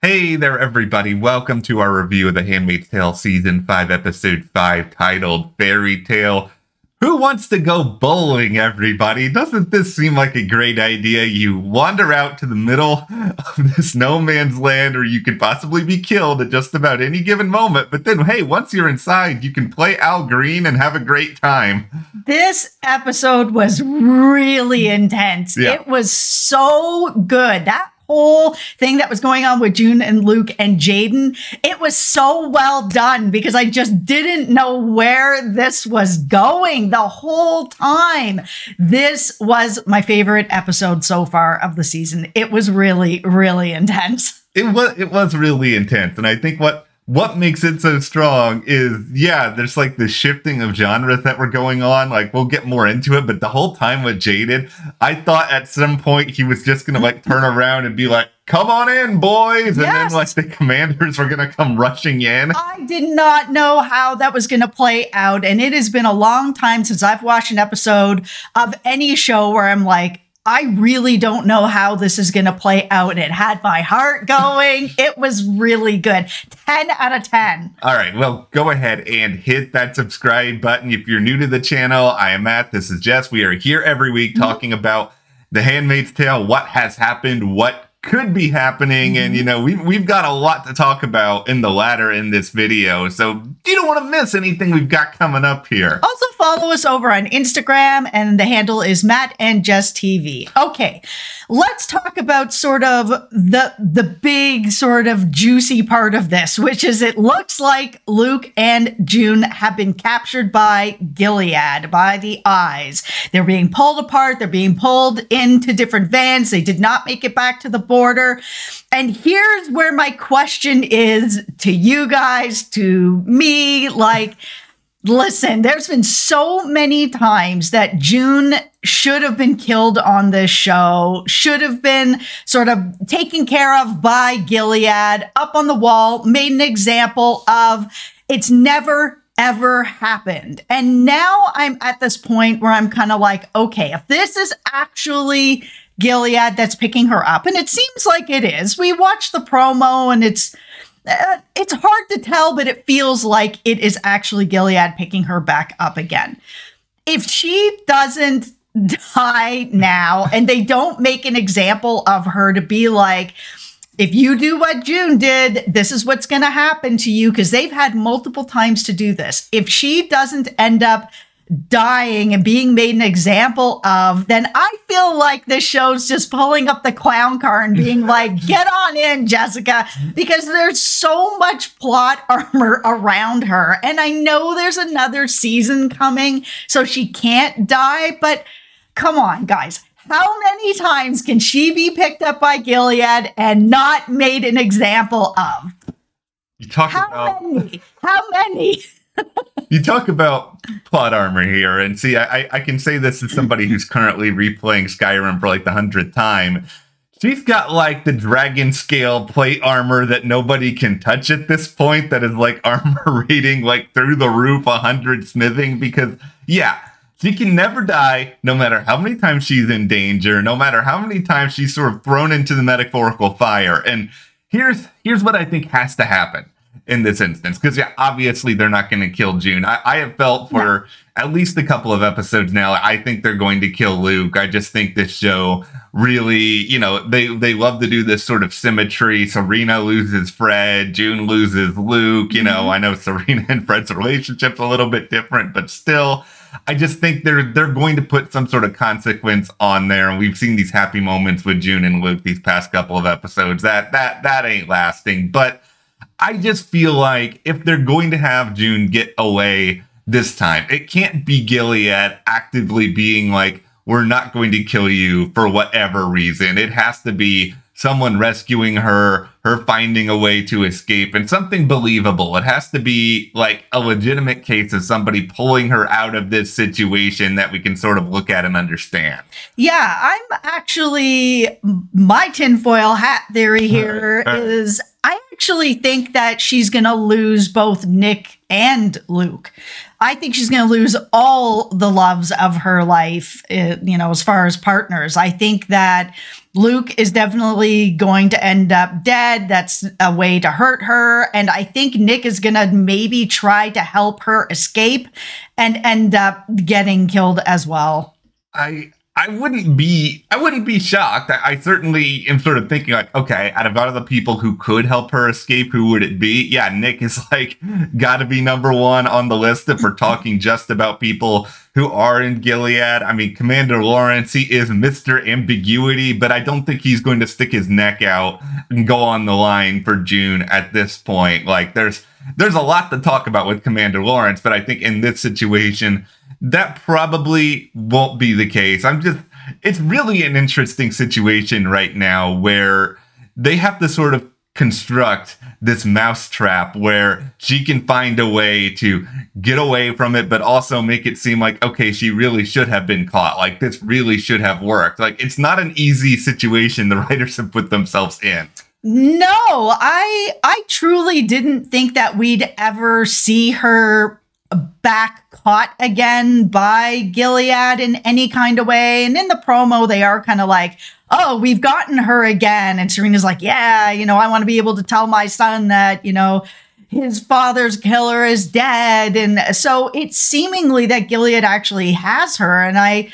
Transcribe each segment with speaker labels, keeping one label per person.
Speaker 1: Hey there, everybody. Welcome to our review of The Handmaid's Tale Season 5, Episode 5, titled Fairytale. Who wants to go bowling, everybody? Doesn't this seem like a great idea? You wander out to the middle of this no man's land where you could possibly be killed at just about any given moment. But then, hey, once you're inside, you can play Al Green and have a great time.
Speaker 2: This episode was really intense.
Speaker 1: Yeah.
Speaker 2: It was so good. That whole thing that was going on with June and Luke and Jaden, it was so well done because I just didn't know where this was going the whole time. This was my favorite episode so far of the season. It was really, really intense.
Speaker 1: It was really intense, and I think what makes it so strong is, yeah, there's like this shifting of genres that were going on. Like, we'll get more into it, but the whole time with Jaden, I thought at some point he was just gonna like turn around and be like, "Come on in, boys," and then like the commanders were gonna come rushing in.
Speaker 2: I did not know how that was gonna play out, and it has been a long time since I've watched an episode of any show where I'm like, I really don't know how this is going to play out. And it had my heart going. It was really good. 10 out of 10.
Speaker 1: All right. Well, go ahead and hit that subscribe button. If you're new to the channel, I am Matt. This is Jess. We are here every week talking about The Handmaid's Tale, what has happened, what could be happening. And, you know, we've got a lot to talk about in the ladder in this video. So you don't want to miss anything we've got coming up here.
Speaker 2: Also follow us over on Instagram, and the handle is Matt and Jess TV. Okay, let's talk about sort of the big sort of juicy part of this, which is it looks like Luke and June have been captured by Gilead, by the Eyes. They're being pulled apart. They're being pulled into different vans. They did not make it back to the border. And here's where my question is to you guys, to me, like, listen, there's been so many times that June should have been killed on this show, should have been sort of taken care of by Gilead, up on the wall, made an example of. It's never, ever happened. And now I'm at this point where I'm kind of like, okay, if this is actually Gilead that's picking her up, and it seems like it is. We watched the promo and it's hard to tell, but it feels like it is actually Gilead picking her back up again. If she doesn't die now and they don't make an example of her to be like, if you do what June did, this is what's going to happen to you, because they've had multiple times to do this. If she doesn't end up dying and being made an example of, then I feel like this show's just pulling up the clown car and being like, get on in, Jessica, because there's so much plot armor around her. And I know there's another season coming, so she can't die, but come on, guys. How many times can she be picked up by Gilead and not made an example of?
Speaker 1: You talk
Speaker 2: How many?
Speaker 1: You talk about plot armor here, and see, I can say this as somebody who's currently replaying Skyrim for like the 100th time. She's got like the dragon scale plate armor that nobody can touch at this point, that is like armor rating like through the roof, 100 smithing, because yeah, she can never die, no matter how many times she's in danger, no matter how many times she's sort of thrown into the metaphorical fire. And here's what I think has to happen in this instance, because yeah, obviously they're not going to kill June. I have felt for at least a couple of episodes now, I think they're going to kill Luke. I just think this show really, you know, they love to do this sort of symmetry. Serena loses Fred, June loses Luke. You know, I know Serena and Fred's relationship's a little bit different, but still, I just think they're going to put some sort of consequence on there. And we've seen these happy moments with June and Luke these past couple of episodes. That ain't lasting. But I just feel like if they're going to have June get away this time, it can't be Gilead actively being like, we're not going to kill you for whatever reason. It has to be someone rescuing her finding a way to escape, and something believable. It has to be like a legitimate case of somebody pulling her out of this situation that we can sort of look at and understand.
Speaker 2: Yeah, I'm actually, my tinfoil hat theory here is I actually think that she's going to lose both Nick and Luke. I think she's going to lose all the loves of her life, you know, as far as partners. I think that Luke is definitely going to end up dead. That's a way to hurt her. And I think Nick is going to maybe try to help her escape and end up getting killed as well.
Speaker 1: I wouldn't be shocked. I certainly am sort of thinking like, okay, out of all the people who could help her escape, who would it be? Yeah, Nick is like got to be number one on the list if we're talking just about people who are in Gilead. I mean, Commander Lawrence, he is Mr. Ambiguity, but I don't think he's going to stick his neck out and go on the line for June at this point. Like there's a lot to talk about with Commander Lawrence, but I think in this situation, that probably won't be the case. It's really an interesting situation right now where they have to sort of construct this mousetrap where she can find a way to get away from it, but also make it seem like, okay, she really should have been caught. Like this really should have worked. Like it's not an easy situation the writers have put themselves in.
Speaker 2: No, I truly didn't think that we'd ever see her back caught again by Gilead in any kind of way. And in the promo, they are kind of like, oh, we've gotten her again. And Serena's like, yeah, I want to be able to tell my son that, his father's killer is dead. And so it's seemingly that Gilead actually has her. And I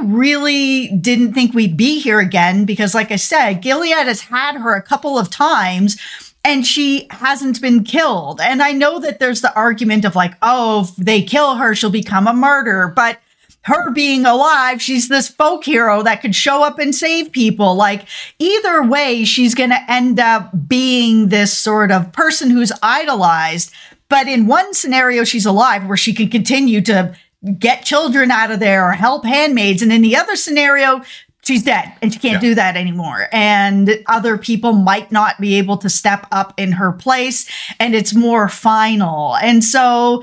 Speaker 2: really didn't think we'd be here again because, like I said, Gilead has had her a couple of times and she hasn't been killed. And I know that there's the argument of like, oh, if they kill her, she'll become a martyr. But her being alive, she's this folk hero that could show up and save people. Like either way, she's going to end up being this sort of person who's idolized. But in one scenario, she's alive where she can continue to get children out of there or help handmaids. And in the other scenario, she's dead and she can't do that anymore. And other people might not be able to step up in her place. And it's more final. And so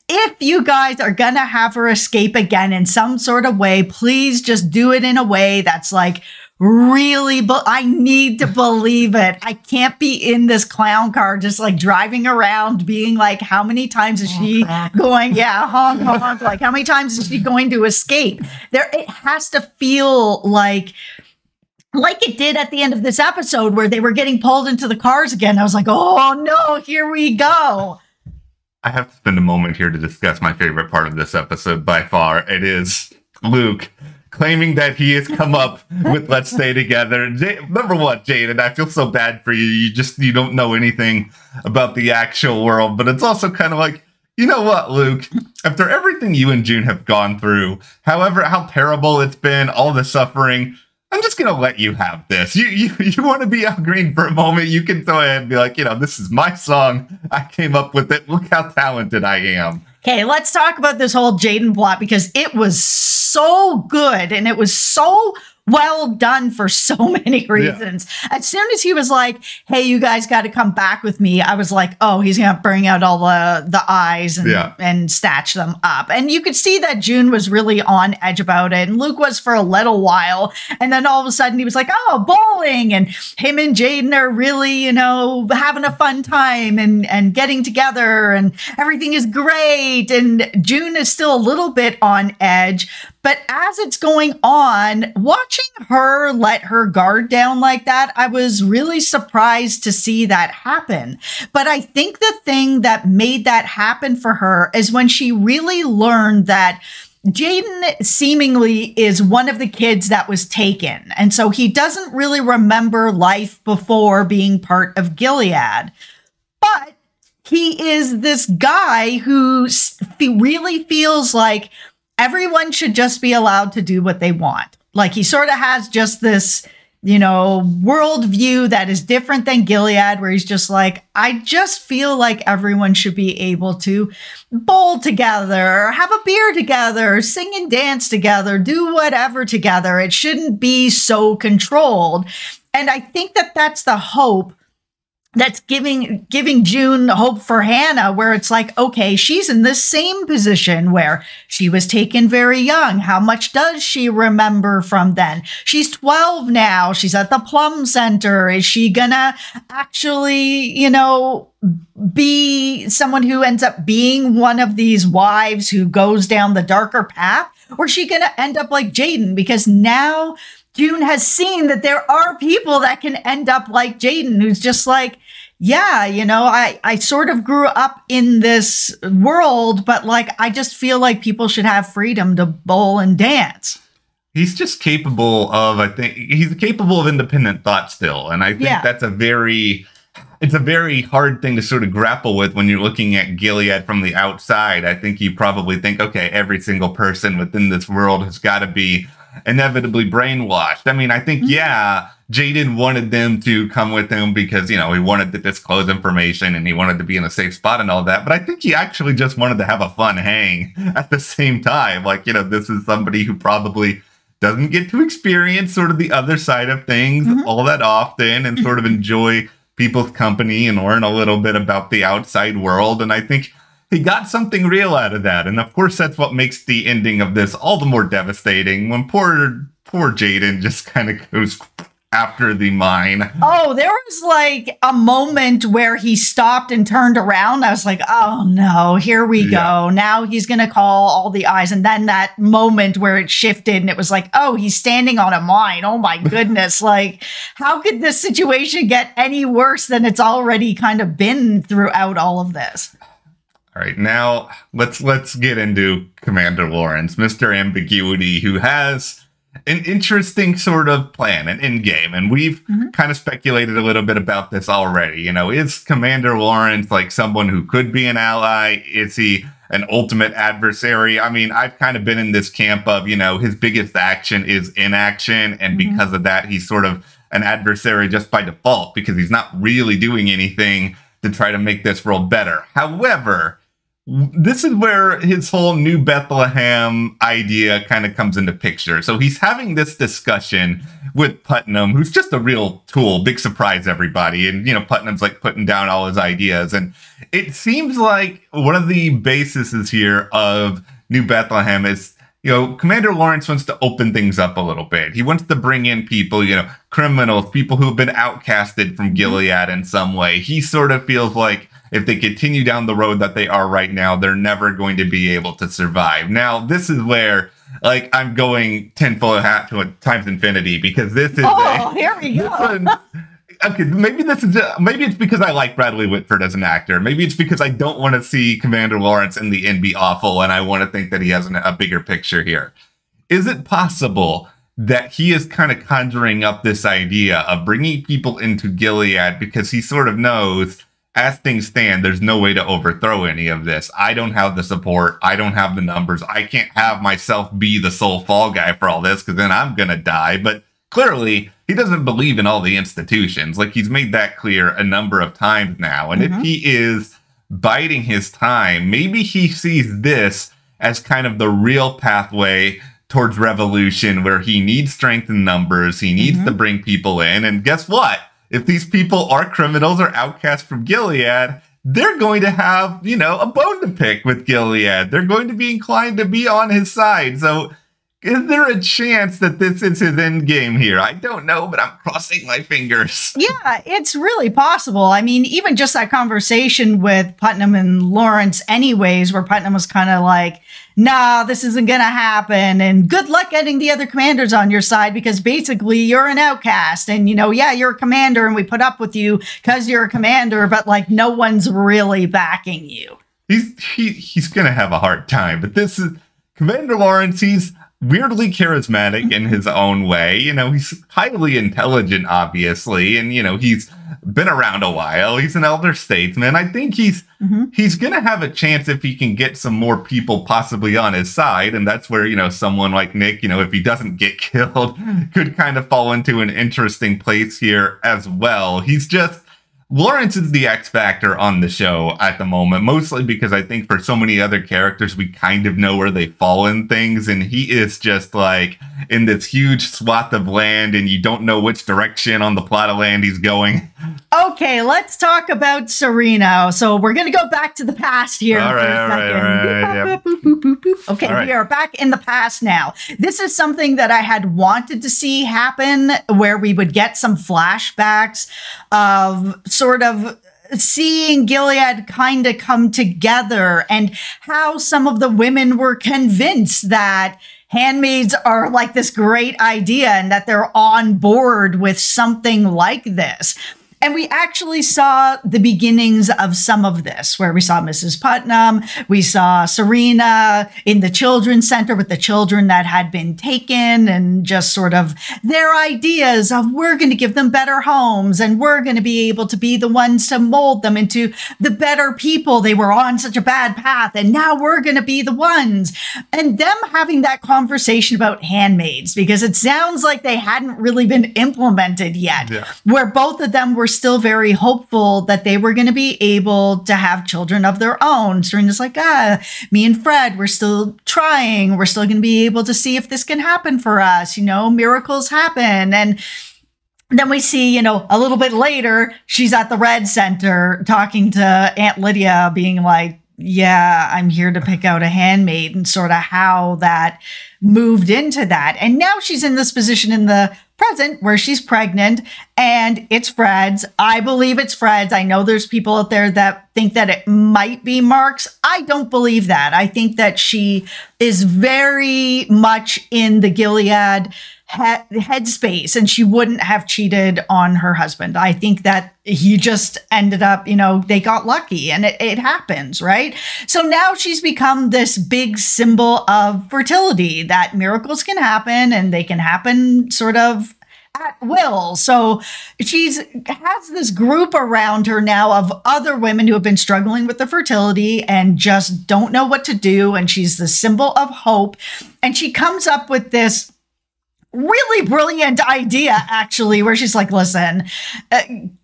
Speaker 2: if you guys are going to have her escape again in some sort of way, please just do it in a way that's like really, I need to believe it. I can't be in this clown car just like driving around being like, how many times is she going? Yeah, honk, honk. Like how many times is she going to escape? It has to feel like it did at the end of this episode where they were getting pulled into the cars again. I was like, oh no, here we go.
Speaker 1: I have to spend a moment here to discuss my favorite part of this episode by far. It is Luke claiming that he has come up with Let's Stay Together. Number one, Jaden, I feel so bad for you. You don't know anything about the actual world. But it's also kind of like, you know what, Luke? After everything you and June have gone through, how terrible it's been, all the suffering, I'm just going to let you have this. You want to be Al Green for a moment, you can go ahead and be like, this is my song. I came up with it. Look how talented I am.
Speaker 2: Okay, let's talk about this whole Jaden plot because it was so good and it was so well done for so many reasons. Yeah. As soon as he was like, hey, you guys got to come back with me, I was like, oh, he's going to bring out all the eyes and snatch them up. And you could see that June was really on edge about it. And Luke was for a little while. And then all of a sudden he was like, oh, bowling. And him and Jaden are really, having a fun time and getting together and everything is great. And June is still a little bit on edge. But as it's going on, watching her let her guard down like that, I was really surprised to see that happen. But I think the thing that made that happen for her is when she really learned that Jaden seemingly is one of the kids that was taken. And so he doesn't really remember life before being part of Gilead. But he is this guy who really feels like everyone should just be allowed to do what they want. Like he sort of has just this, worldview that is different than Gilead, where he's just like, I just feel like everyone should be able to bowl together, have a beer together, sing and dance together, do whatever together. It shouldn't be so controlled. And I think that that's the hope that's giving June hope for Hannah, where it's like, okay, she's in the same position where she was taken very young. How much does she remember from then? She's 12 now. She's at the Plum Center. Is she gonna actually, be someone who ends up being one of these wives who goes down the darker path? Or is she gonna end up like Jaden? Because now June has seen that there are people that can end up like Jaden, who's just like, yeah, you know, I sort of grew up in this world, but like, I just feel like people should have freedom to bowl and dance.
Speaker 1: He's just capable of, I think, he's capable of independent thought still. And I think that's it's a very hard thing to sort of grapple with when you're looking at Gilead from the outside. I think you probably think, okay, every single person within this world has got to be inevitably brainwashed. I mean, I think, Jaden wanted them to come with him because, you know, he wanted to disclose information and he wanted to be in a safe spot and all that. But I think he actually just wanted to have a fun hang at the same time. Like, you know, this is somebody who probably doesn't get to experience sort of the other side of things all that often and sort of enjoy people's company and learn a little bit about the outside world. And I think he got something real out of that. And of course, that's what makes the ending of this all the more devastating when poor Jaden just kind of goes after the mine.
Speaker 2: Oh, there was like a moment where he stopped and turned around. I was like, oh no, here we go. Now he's going to call all the eyes. And then that moment where it shifted and it was like, oh, he's standing on a mine. Oh my goodness. Like, how could this situation get any worse than it's already kind of been throughout all of this?
Speaker 1: All right, now let's get into Commander Lawrence, Mr. Ambiguity, who has an interesting sort of plan, an end game. And we've kind of speculated a little bit about this already. You know, is Commander Lawrence like someone who could be an ally? Is he an ultimate adversary? I mean, I've kind of been in this camp of, you know, his biggest action is inaction. And because of that, he's sort of an adversary just by default because he's not really doing anything to try to make this world better. However, this is where his whole New Bethlehem idea kind of comes into picture. So he's having this discussion with Putnam, who's just a real tool. Big surprise, everybody. And, you know, Putnam's like putting down all his ideas. And it seems like one of the bases here of New Bethlehem is, you know, Commander Lawrence wants to open things up a little bit. He wants to bring in people, you know, criminals, people who have been outcasted from Gilead in some way. He sort of feels like if they continue down the road that they are right now, they're never going to be able to survive. Now, this is where, like, I'm going tinfoil hat to times infinity because this is
Speaker 2: here we go.
Speaker 1: Okay, maybe it's because I like Bradley Whitford as an actor. Maybe it's because I don't want to see Commander Lawrence in the end be awful, and I want to think that he has a bigger picture here. Is it possible that he is kind of conjuring up this idea of bringing people into Gilead because he sort of knows, as things stand, there's no way to overthrow any of this. I don't have the support. I don't have the numbers. I can't have myself be the sole fall guy for all this because then I'm going to die. But clearly, he doesn't believe in all the institutions. Like, he's made that clear a number of times now. And if he is biding his time, maybe he sees this as kind of the real pathway towards revolution where he needs strength in numbers. He needs to bring people in. And guess what? If these people are criminals or outcasts from Gilead, they're going to have, you know, a bone to pick with Gilead. They're going to be inclined to be on his side. So is there a chance that this is his end game here? I don't know, but I'm crossing my fingers.
Speaker 2: Yeah, it's really possible. I mean, even just that conversation with Putnam and Lawrence anyways, where Putnam was kind of like, nah, this isn't going to happen. And good luck getting the other commanders on your side because basically you're an outcast. And, you know, yeah, you're a commander and we put up with you because you're a commander, but like no one's really backing you.
Speaker 1: He's going to have a hard time. But this is Commander Lawrence. He's weirdly charismatic in his own way. You know, he's highly intelligent, obviously. And, you know, he's been around a while. He's an elder statesman. I think he's going to have a chance if he can get some more people possibly on his side. And that's where, you know, someone like Nick, you know, if he doesn't get killed, could kind of fall into an interesting place here as well. He's just, Lawrence is the X factor on the show at the moment, mostly because I think for so many other characters, we kind of know where they fall in things. And he is just like in this huge swath of land and you don't know which direction on the plot of land he's going.
Speaker 2: Okay, let's talk about Serena. So we're going to go back to the past here.
Speaker 1: All right.
Speaker 2: Okay, we are back in the past now. This is something that I had wanted to see happen where we would get some flashbacks of sort of seeing Gilead kind of come together and how some of the women were convinced that, handmaids are like this great idea and that they're on board with something like this. And we actually saw the beginnings of some of this, where we saw Mrs. Putnam, we saw Serena in the children's center with the children that had been taken, and just sort of their ideas of we're going to give them better homes and we're going to be able to be the ones to mold them into the better people. They were on such a bad path and now we're going to be the ones. And them having that conversation about handmaids, because it sounds like they hadn't really been implemented yet, where both of them were still very hopeful that they were going to be able to have children of their own. Serena's like, me and Fred, we're still trying. We're still going to be able to see if this can happen for us. You know, miracles happen. And then we see, you know, a little bit later, she's at the Red Center talking to Aunt Lydia, being like, yeah, I'm here to pick out a handmaid, and sort of how that moved into that. And now she's in this position in the present where she's pregnant and it's Fred's. I believe it's Fred's. I know there's people out there that think that it might be Mark's. I don't believe that. I think that she is very much in the Gilead headspace and she wouldn't have cheated on her husband. I think that he just ended up, you know, they got lucky and it happens, right? So now she's become this big symbol of fertility, that miracles can happen and they can happen sort of at will. So has this group around her now of other women who have been struggling with the fertility and just don't know what to do. And she's the symbol of hope. And she comes up with this really brilliant idea, actually, where she's like, listen,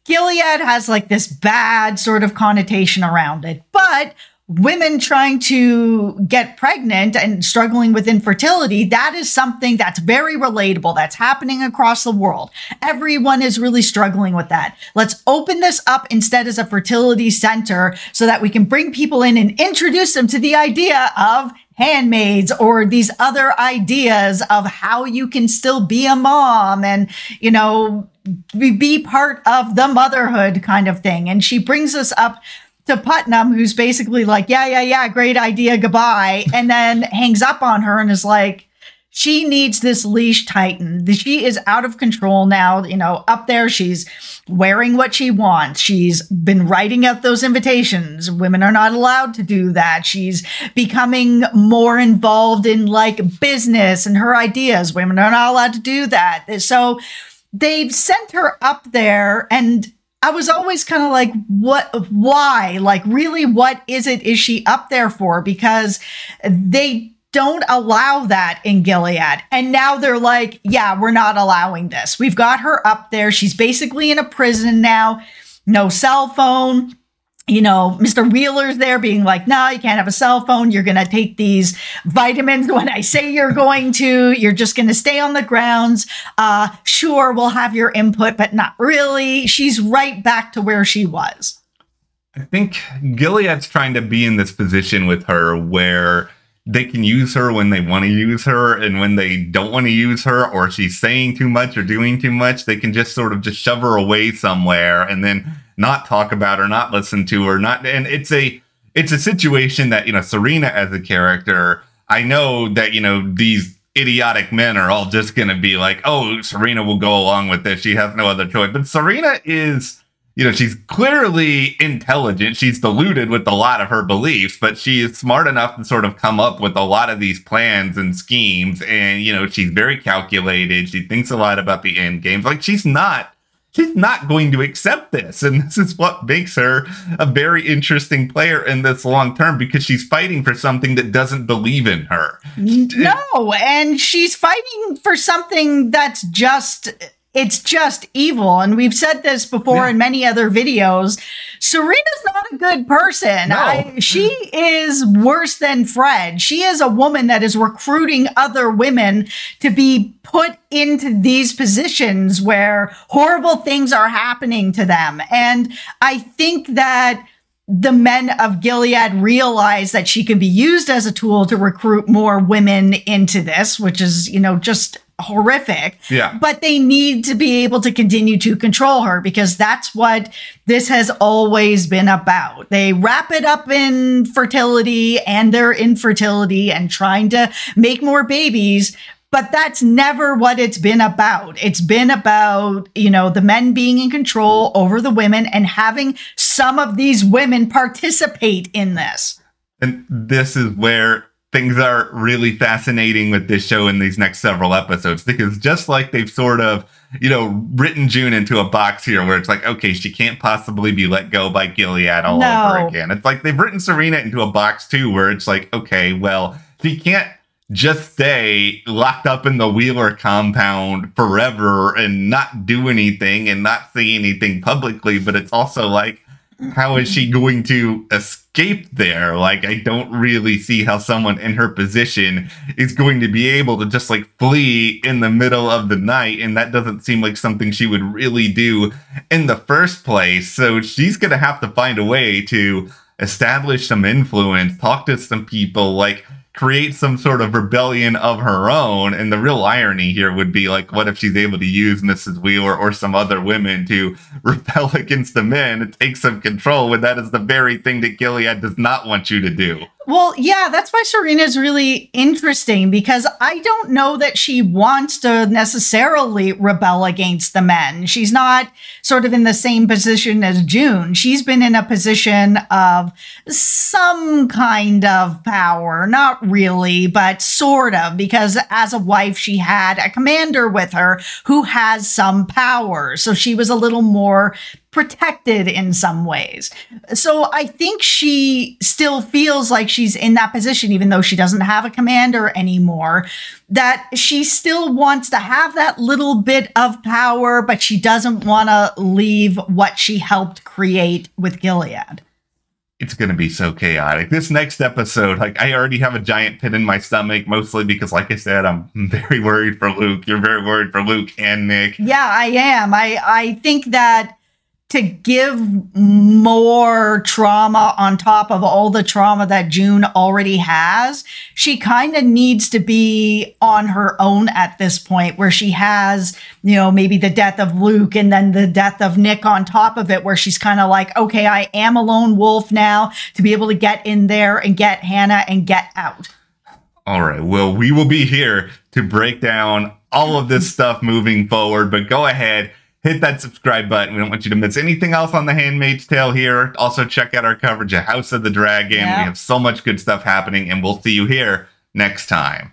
Speaker 2: Gilead has like this bad sort of connotation around it, but women trying to get pregnant and struggling with infertility, that is something that's very relatable. That's happening across the world. Everyone is really struggling with that. Let's open this up instead as a fertility center so that we can bring people in and introduce them to the idea of handmaids or these other ideas of how you can still be a mom and, you know, be part of the motherhood kind of thing. And she brings us up to Putnam, who's basically like, yeah, great idea, goodbye. And then hangs up on her and is like, she needs this leash tightened. She is out of control now, you know, up there. She's wearing what she wants. She's been writing out those invitations. Women are not allowed to do that. She's becoming more involved in like business and her ideas. Women are not allowed to do that. So they've sent her up there, and I was always kind of like, why? Like, really, what is she up there for? Because they don't allow that in Gilead. And now they're like, yeah, we're not allowing this. We've got her up there. She's basically in a prison now. No cell phone. You know, Mr. Wheeler's there being like, no, you can't have a cell phone. You're going to take these vitamins when I say you're going to. You're just going to stay on the grounds. Sure, we'll have your input, but not really. She's right back to where she was.
Speaker 1: I think Gilead's trying to be in this position with her where they can use her when they want to use her, and when they don't want to use her, or she's saying too much or doing too much, they can just sort of just shove her away somewhere and then not talk about her, not listen to her, and it's a situation that, you know, Serena as a character, I know that, you know, these idiotic men are all just going to be like, oh, Serena will go along with this. She has no other choice. But Serena is, you know, she's clearly intelligent. She's deluded with a lot of her beliefs, but she is smart enough to sort of come up with a lot of these plans and schemes. And, you know, she's very calculated. She thinks a lot about the end games. Like, she's not going to accept this. And this is what makes her a very interesting player in this long term, because she's fighting for something that doesn't believe in her.
Speaker 2: No, and she's fighting for something that's just evil. And we've said this before in many other videos. Serena's not a good person.
Speaker 1: No.
Speaker 2: She is worse than Fred. She is a woman that is recruiting other women to be put into these positions where horrible things are happening to them. And I think that the men of Gilead realize that she can be used as a tool to recruit more women into this, which is, you know, just horrific.
Speaker 1: Yeah.
Speaker 2: But they need to be able to continue to control her because that's what this has always been about. They wrap it up in fertility and their infertility and trying to make more babies. But that's never what it's been about. It's been about, you know, the men being in control over the women and having some of these women participate in this.
Speaker 1: And this is where things are really fascinating with this show in these next several episodes, because just like they've sort of, you know, written June into a box here where it's like, okay, she can't possibly be let go by Gilead all over again. It's like they've written Serena into a box too, where it's like, okay, well, she can't just stay locked up in the Wheeler compound forever and not do anything and not say anything publicly. But it's also like, how is she going to escape there? Like, I don't really see how someone in her position is going to be able to just like flee in the middle of the night. And that doesn't seem like something she would really do in the first place. So she's going to have to find a way to establish some influence, talk to some people, like create some sort of rebellion of her own. And the real irony here would be like, what if she's able to use Mrs. Wheeler or some other women to rebel against the men and take some control when that is the very thing that Gilead does not want you to do?
Speaker 2: Well, yeah, that's why Serena's really interesting, because I don't know that she wants to necessarily rebel against the men. She's not sort of in the same position as June. She's been in a position of some kind of power, not really, but sort of, because as a wife, she had a commander with her who has some power. So she was a little more protected in some ways. So I think she still feels like she's in that position, even though she doesn't have a commander anymore, that she still wants to have that little bit of power, but she doesn't want to leave what she helped create with Gilead.
Speaker 1: It's going to be so chaotic. This next episode, like, I already have a giant pit in my stomach, mostly because, like I said, I'm very worried for Luke. You're very worried for Luke and Nick.
Speaker 2: Yeah, I am. I think that to give more trauma on top of all the trauma that June already has, she kind of needs to be on her own at this point, where she has, you know, maybe the death of Luke and then the death of Nick on top of it, where she's kind of like, okay, I am a lone wolf now to be able to get in there and get Hannah and get out.
Speaker 1: All right. Well, we will be here to break down all of this stuff moving forward, but go ahead, hit that subscribe button. We don't want you to miss anything else on The Handmaid's Tale here. Also, check out our coverage of House of the Dragon. Yeah. We have so much good stuff happening, and we'll see you here next time.